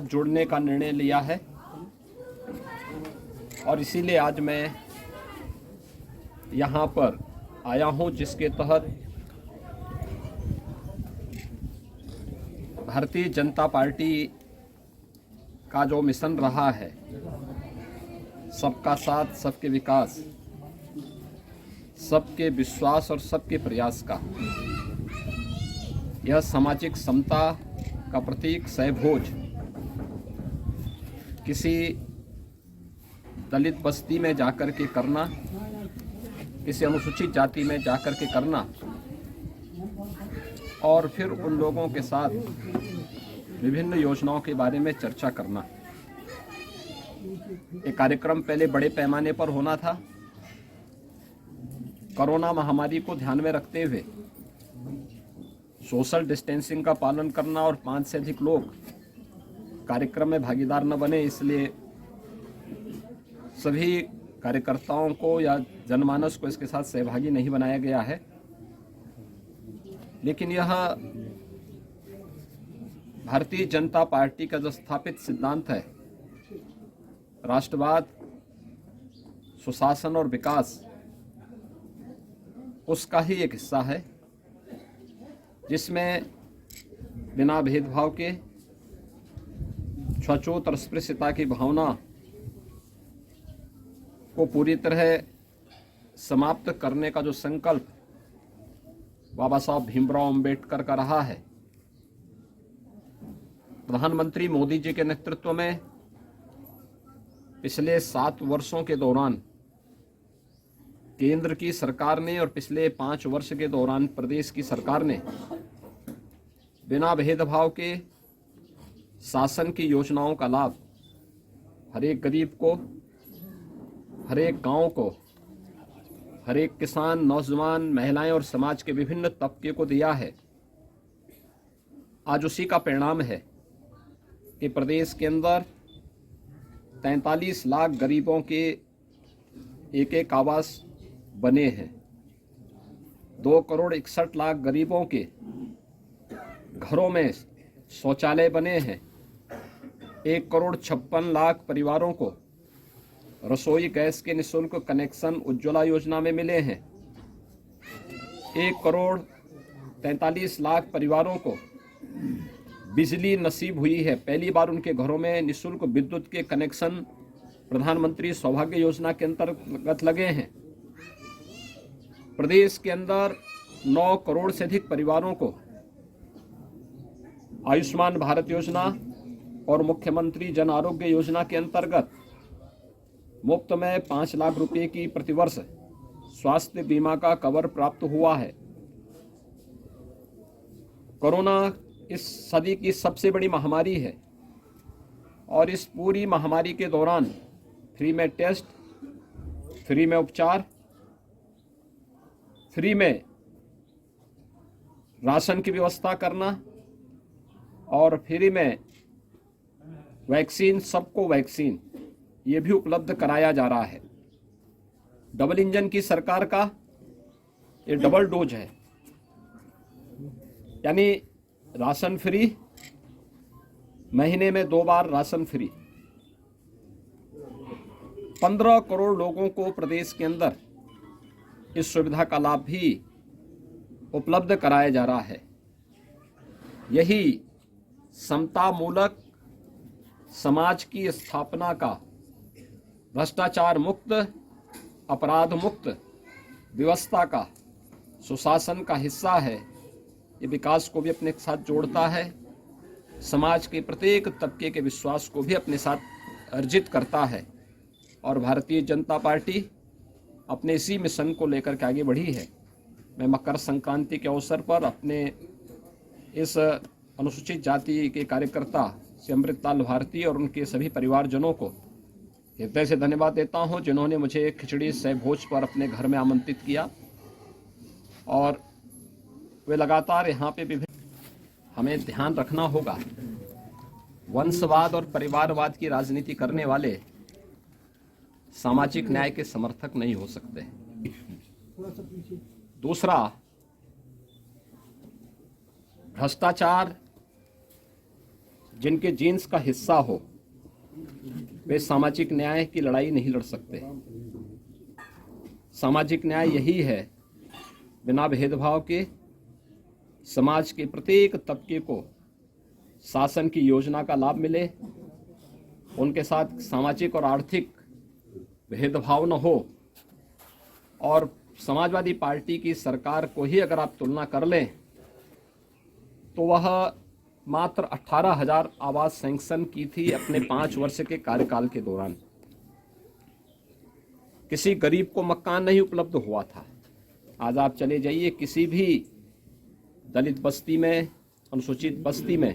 जोड़ने का निर्णय लिया है और इसीलिए आज मैं यहाँ पर आया हूँ, जिसके तहत भारतीय जनता पार्टी का जो मिशन रहा है, सबका साथ सबके विकास, सबके विश्वास और सबके प्रयास का, यह सामाजिक समता का प्रतीक सहभोज किसी दलित बस्ती में जाकर के करना, किसी अनुसूचित जाति में जाकर के करना और फिर उन लोगों के साथ विभिन्न योजनाओं के बारे में चर्चा करना। ये कार्यक्रम पहले बड़े पैमाने पर होना था। कोरोना महामारी को ध्यान में रखते हुए सोशल डिस्टेंसिंग का पालन करना और 5 से अधिक लोग कार्यक्रम में भागीदार न बने, इसलिए सभी कार्यकर्ताओं को या जनमानस को इसके साथ सहभागी नहीं बनाया गया है। लेकिन यह भारतीय जनता पार्टी का जो स्थापित सिद्धांत है, राष्ट्रवाद, सुशासन और विकास, उसका ही एक हिस्सा है, जिसमें बिना भेदभाव के छूत और अस्पृश्यता की भावना को पूरी तरह समाप्त करने का जो संकल्प बाबा साहब भीमराव अंबेडकर का रहा है, प्रधानमंत्री मोदी जी के नेतृत्व में पिछले 7 वर्षों के दौरान केंद्र की सरकार ने और पिछले 5 वर्ष के दौरान प्रदेश की सरकार ने बिना भेदभाव के शासन की योजनाओं का लाभ हर एक गरीब को, हर एक गांव को, हर एक किसान, नौजवान, महिलाएं और समाज के विभिन्न तबके को दिया है। आज उसी का परिणाम है कि प्रदेश के अंदर 43 लाख गरीबों के एक आवास बने हैं, 2 करोड़ 61 लाख गरीबों के घरों में शौचालय बने हैं, 1 करोड़ 56 लाख परिवारों को रसोई गैस के निःशुल्क कनेक्शन उज्ज्वला योजना में मिले हैं, 1 करोड़ 43 लाख परिवारों को बिजली नसीब हुई है। पहली बार उनके घरों में निःशुल्क विद्युत के कनेक्शन प्रधानमंत्री सौभाग्य योजना के अंतर्गत लगे हैं। प्रदेश के अंदर 9 करोड़ से अधिक परिवारों को आयुष्मान भारत योजना और मुख्यमंत्री जन आरोग्य योजना के अंतर्गत मुफ्त में 5 लाख रुपए की प्रतिवर्ष स्वास्थ्य बीमा का कवर प्राप्त हुआ है। कोरोना इस सदी की सबसे बड़ी महामारी है और इस पूरी महामारी के दौरान फ्री में टेस्ट, फ्री में उपचार, फ्री में राशन की व्यवस्था करना और फ्री में वैक्सीन, सबको वैक्सीन, ये भी उपलब्ध कराया जा रहा है। डबल इंजन की सरकार का ये डबल डोज है, यानी राशन फ्री, महीने में 2 बार राशन फ्री। 15 करोड़ लोगों को प्रदेश के अंदर इस सुविधा का लाभ भी उपलब्ध कराया जा रहा है। यही समता मूलक समाज की स्थापना का, भ्रष्टाचार मुक्त, अपराध मुक्त व्यवस्था का, सुशासन का हिस्सा है। ये विकास को भी अपने साथ जोड़ता है, समाज के प्रत्येक तबके के विश्वास को भी अपने साथ अर्जित करता है और भारतीय जनता पार्टी अपने इसी मिशन को लेकर के आगे बढ़ी है। मैं मकर संक्रांति के अवसर पर अपने इस अनुसूचित जाति के कार्यकर्ता श्री अमृतलाल भारती और उनके सभी परिवारजनों को हृदय से धन्यवाद देता हूं, जिन्होंने मुझे खिचड़ी सहभोज पर अपने घर में आमंत्रित किया और वे लगातार यहाँ पे विभिन्न, हमें ध्यान रखना होगा, वंशवाद और परिवारवाद की राजनीति करने वाले सामाजिक न्याय के समर्थक नहीं हो सकते। दूसरा, भ्रष्टाचार जिनके जीन्स का हिस्सा हो वे सामाजिक न्याय की लड़ाई नहीं लड़ सकते। सामाजिक न्याय यही है, बिना भेदभाव के समाज के प्रत्येक तबके को शासन की योजना का लाभ मिले, उनके साथ सामाजिक और आर्थिक भेदभाव न हो। और समाजवादी पार्टी की सरकार को ही अगर आप तुलना कर लें तो वह मात्र 18,000 आवास सैंक्शन की थी अपने 5 वर्ष के कार्यकाल के दौरान। किसी गरीब को मकान नहीं उपलब्ध हुआ था। आज आप चले जाइए किसी भी दलित बस्ती में, अनुसूचित बस्ती में,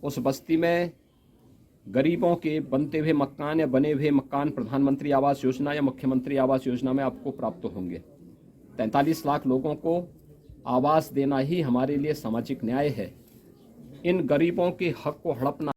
उस बस्ती में गरीबों के बनते हुए मकान या बने हुए मकान प्रधानमंत्री आवास योजना या मुख्यमंत्री आवास योजना में आपको प्राप्त होंगे। 43 लाख लोगों को आवास देना ही हमारे लिए सामाजिक न्याय है। इन गरीबों के हक को हड़पना